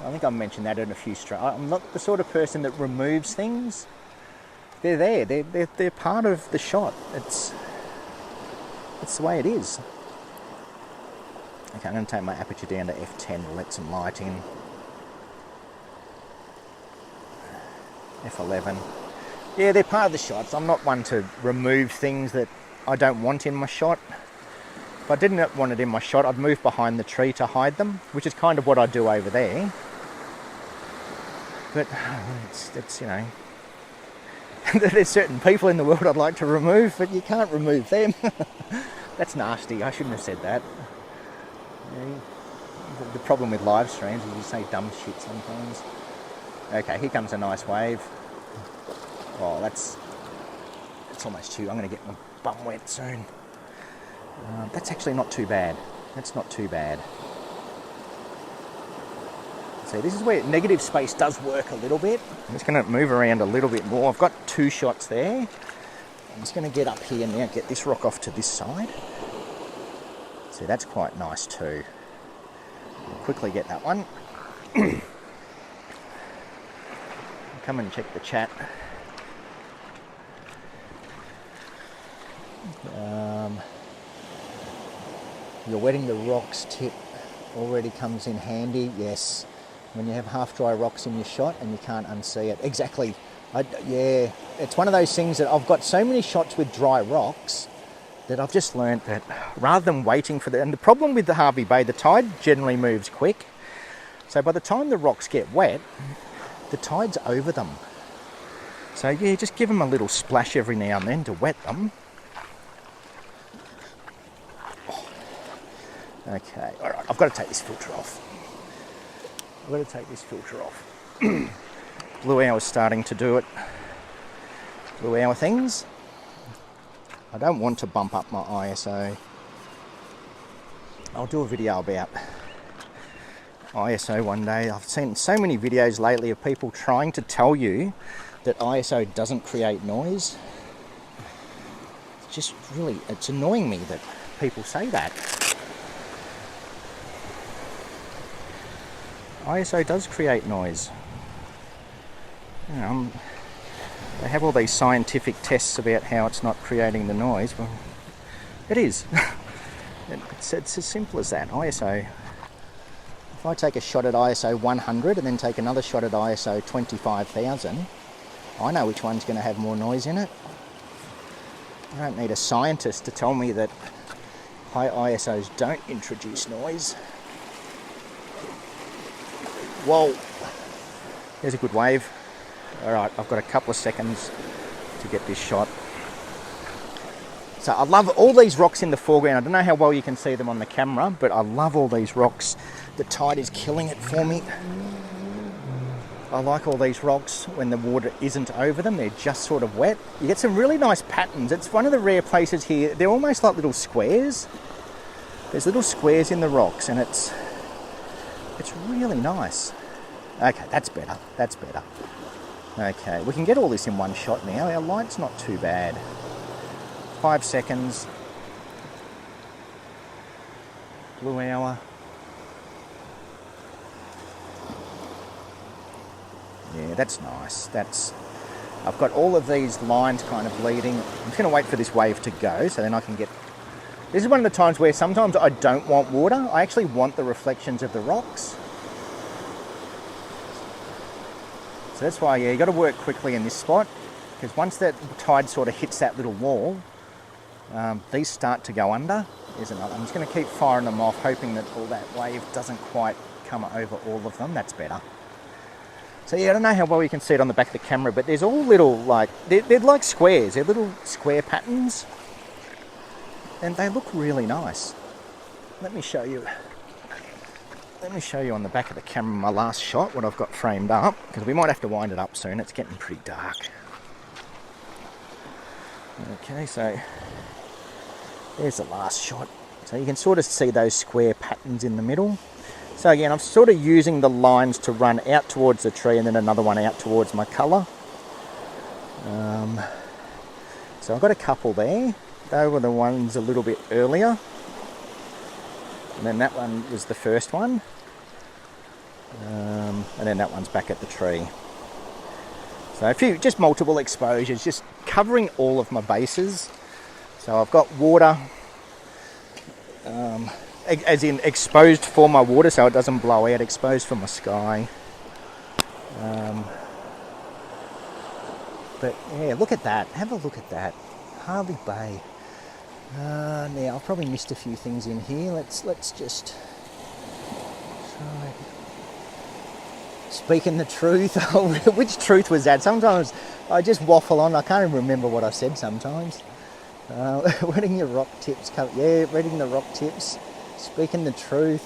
I think I mentioned that in a few I'm not the sort of person that removes things. They're there. They're part of the shot. It's the way it is. Okay, I'm going to take my aperture down to f10 to let some light in. f11. Yeah, they're part of the shots. I'm not one to remove things that I don't want in my shot. If I didn't want it in my shot, I'd move behind the tree to hide them, which is kind of what I do over there. But it's you know, there's certain people in the world I'd like to remove, but you can't remove them. That's nasty. I shouldn't have said that. Yeah, the problem with live streams is you say dumb shit sometimes. Okay, here comes a nice wave. Oh, that's almost too. I'm going to get my bum wet soon. That's actually not too bad. That's not too bad. See, this is where negative space does work a little bit. I'm just going to move around a little bit more. I've got 2 shots there. I'm just going to get up here now, get this rock off to this side. See, that's quite nice too. I'll quickly get that one. Come and check the chat. You're wetting the rocks tip already comes in handy. Yes, when you have half dry rocks in your shot and you can't unsee it. Exactly. Yeah, it's one of those things that I've got so many shots with dry rocks that I've just learnt that rather than waiting for and the problem with the Hervey Bay, the tide generally moves quick. So by the time the rocks get wet, the tide's over them. So yeah, just give them a little splash every now and then to wet them. Okay, all right, I've got to take this filter off. Blue hour's starting to do it. Blue hour things. I don't want to bump up my ISO. I'll do a video about ISO one day. I've seen so many videos lately of people trying to tell you that ISO doesn't create noise. It's just really, it's annoying me that people say that. ISO does create noise. You know, they have all these scientific tests about how it's not creating the noise. Well, it is. It's as simple as that. ISO. If I take a shot at ISO 100 and then take another shot at ISO 25,000, I know which one's going to have more noise in it. I don't need a scientist to tell me that high ISOs don't introduce noise. Whoa, there's a good wave. All right, I've got a couple of seconds to get this shot. So I love all these rocks in the foreground. I don't know how well you can see them on the camera, but I love all these rocks. The tide is killing it for me. I like all these rocks when the water isn't over them. They're just sort of wet. You get some really nice patterns. It's one of the rare places here. They're almost like little squares. There's little squares in the rocks and it's really nice. Okay, that's better. That's better. Okay, we can get all this in one shot now. Our light's not too bad. 5 seconds. Blue hour. Yeah, that's nice. I've got all of these lines kind of leading. I'm just going to wait for this wave to go so then I can get... This is one of the times where sometimes I don't want water. I actually want the reflections of the rocks. So that's why, yeah, you got to work quickly in this spot because once that tide sort of hits that little wall, these start to go under. There's another. I'm just going to keep firing them off, hoping that all that wave doesn't quite come over all of them. That's better. So yeah, I don't know how well you can see it on the back of the camera, but there's all little, like, they're like squares. They're little square patterns. And they look really nice. Let me show you on the back of the camera my last shot, what I've got framed up, because we might have to wind it up soon. It's getting pretty dark. Okay, so there's the last shot. So you can sort of see those square patterns in the middle. So again, I'm sort of using the lines to run out towards the tree and then another one out towards my colour. So I've got a couple there. They were the ones a little bit earlier. And then that one was the first one. And then that one's back at the tree. So a few, just multiple exposures, just covering all of my bases. So I've got water, as in exposed for my water so it doesn't blow out, exposed for my sky. But yeah, look at that. Have a look at that. Harvey Bay. Now I've probably missed a few things in here. Let's just try. Speaking the truth. Which truth was that? Sometimes I just waffle on. I can't even remember what I said sometimes. Reading your rock tips. Yeah, reading the rock tips. Speaking the truth.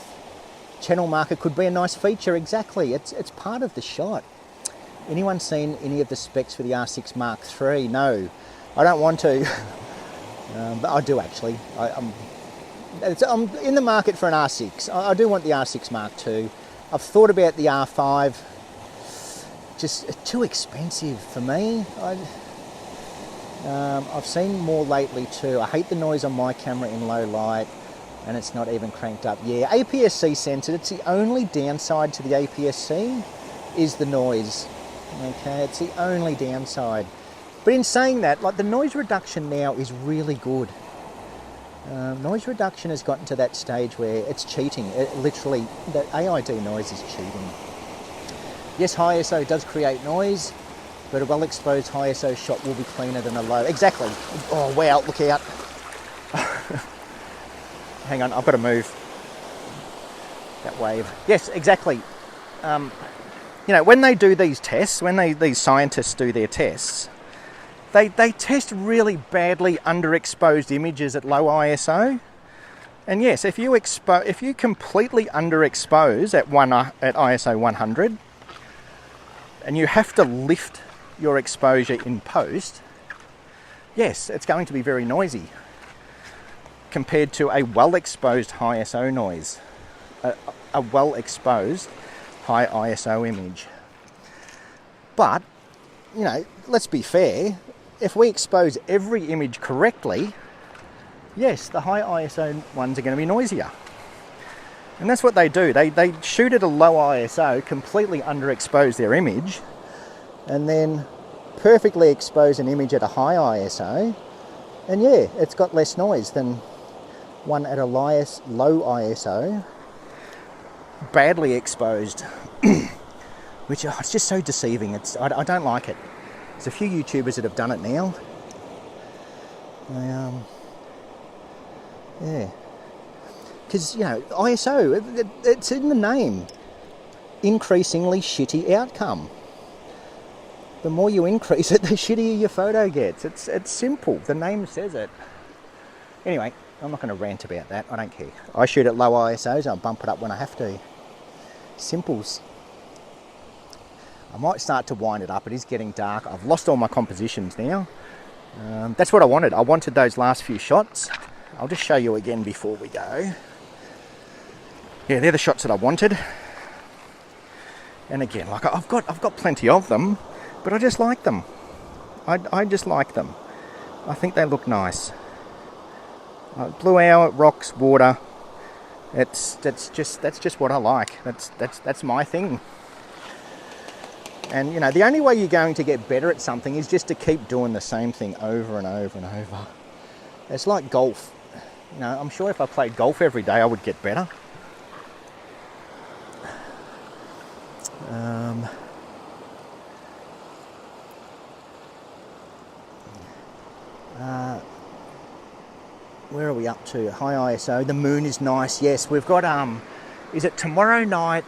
Channel marker could be a nice feature. Exactly. It's part of the shot. Anyone seen any of the specs for the R6 Mark III? No, I don't want to, but I do actually. I'm in the market for an R6. I do want the R6 Mark II. I've thought about the R5, just too expensive for me. I've seen more lately too. I hate the noise on my camera in low light, and it's not even cranked up. Yeah, APS-C censored. It's the only downside to the APS-C is the noise. Okay, it's the only downside. But in saying that, like, the noise reduction now is really good. Noise reduction has gotten to that stage where it's cheating. Literally, the AID noise is cheating. Yes, high ISO does create noise, but a well-exposed high ISO shot will be cleaner than a low. Exactly. Oh, wow, look out. Hang on, I've got to move that wave. Yes, exactly. You know, when they do these tests, when these scientists do their tests, they test really badly underexposed images at low ISO. And yes, if you completely underexpose at ISO 100, and you have to lift your exposure in post, yes, it's going to be very noisy compared to a well-exposed high ISO noise, a well-exposed high ISO image. But, you know, let's be fair, if we expose every image correctly, yes, the high ISO ones are going to be noisier. And that's what they do. They shoot at a low ISO, completely underexpose their image, and then perfectly expose an image at a high ISO, and yeah, it's got less noise than one at a low ISO, badly exposed, which it's just so deceiving. I don't like it. There's a few YouTubers that have done it now. Yeah, because, you know, ISO, it's in the name. Increasingly shitty outcome. The more you increase it, the shittier your photo gets. It's simple. The name says it. Anyway, I'm not going to rant about that. I don't care. I shoot at low ISOs. I'll bump it up when I have to. Simples. I might start to wind it up. It is getting dark. I've lost all my compositions now. That's what I wanted. I wanted those last few shots. I'll just show you again before we go. Yeah, they're the shots that I wanted. And again, like, I've got plenty of them, but I just like them. I just like them. I think they look nice. Blue hour, rocks, water. That's just what I like. That's my thing. And, you know, the only way you're going to get better at something is just to keep doing the same thing over and over and over. It's like golf. You know, I'm sure if I played golf every day, I would get better. Where are we up to? High ISO. The moon is nice. Yes, we've got. Is it tomorrow night?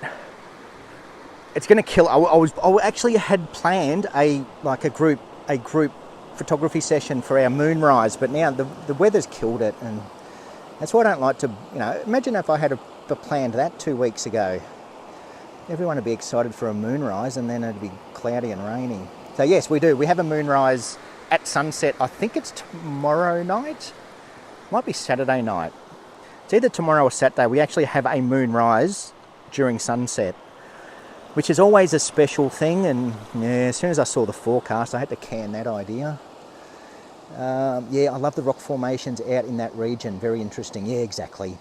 It's going to kill. I actually had planned a group photography session for our moonrise, but now the weather's killed it, and that's why I don't like to. You know, imagine if I had planned that 2 weeks ago. Everyone would be excited for a moonrise, and then it'd be cloudy and rainy. So yes, we do. We have a moonrise at sunset. I think it's tomorrow night. Might be Saturday night. It's either tomorrow or Saturday. We actually have a moonrise during sunset, which is always a special thing. And yeah, as soon as I saw the forecast, I had to can that idea. Yeah, I love the rock formations out in that region. Very interesting. Yeah, exactly.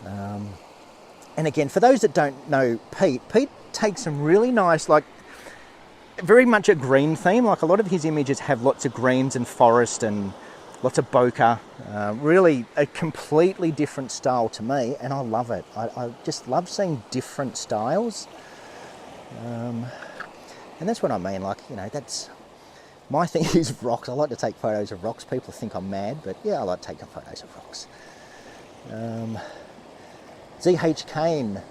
And again, for those that don't know Pete takes some really nice, like, very much a green theme. Like, a lot of his images have lots of greens and forest and lots of bokeh. Really a completely different style to me, and I love it. I just love seeing different styles. And that's what I mean. Like, you know, that's my thing is rocks. I like to take photos of rocks. People think I'm mad, but yeah, I like taking photos of rocks. ZH Kane,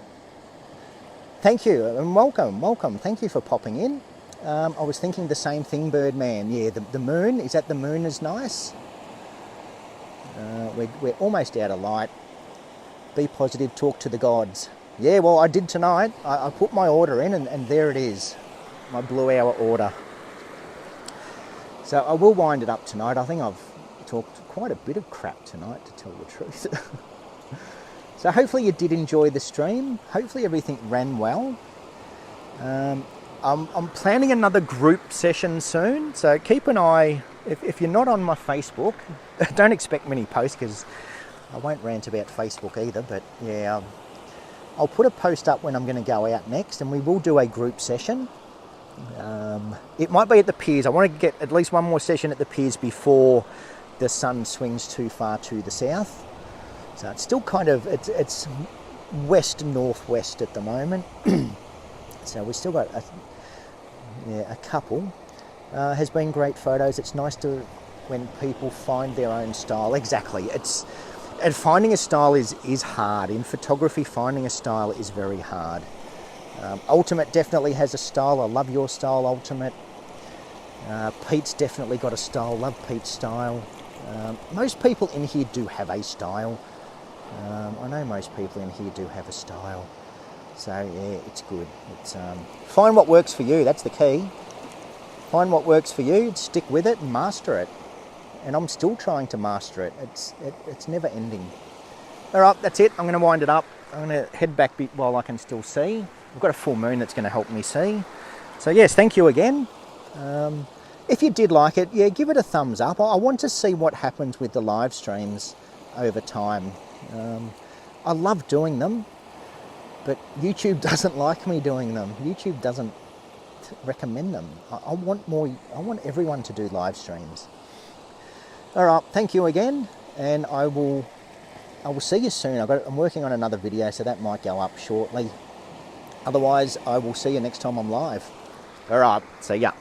thank you and welcome. Thank you for popping in. I was thinking the same thing, Birdman. Yeah, the moon, is that the moon is nice? We're almost out of light. Be positive, talk to the gods. Yeah, well, I did tonight. I put my order in and there it is, my blue hour order. So I will wind it up tonight. I think I've talked quite a bit of crap tonight, to tell the truth. So hopefully you did enjoy the stream. Hopefully everything ran well. I'm planning another group session soon, so keep an eye. If you're not on my Facebook, don't expect many posts, because I won't rant about Facebook either, but yeah, I'll put a post up when I'm going to go out next, and we will do a group session. It might be at the piers. I want to get at least one more session at the piers before the sun swings too far to the south. So it's still kind of, it's west-northwest at the moment. So we've still got a couple. Has been great photos. It's nice when people find their own style. Exactly. And finding a style is hard. In photography, finding a style is very hard. Ultimate definitely has a style. I love your style, Ultimate. Pete's definitely got a style. Love Pete's style. Most people in here do have a style. I know most people in here do have a style. So yeah, it's good. It's find what works for you. That's the key. Find what works for you, stick with it and master it. And I'm still trying to master it. It's never ending. All right, that's it. I'm going to wind it up. I'm going to head back while I can still see. I've got a full moon that's going to help me see. So yes, thank you again. If you did like it, yeah, give it a thumbs up. I want to see what happens with the live streams over time. I love doing them, but YouTube doesn't like me doing them. YouTube doesn't recommend them. I want more. I want everyone to do live streams. All right, thank you again, and I will see you soon. I'm working on another video, so that might go up shortly. Otherwise, I will see you next time I'm live. All right, see ya.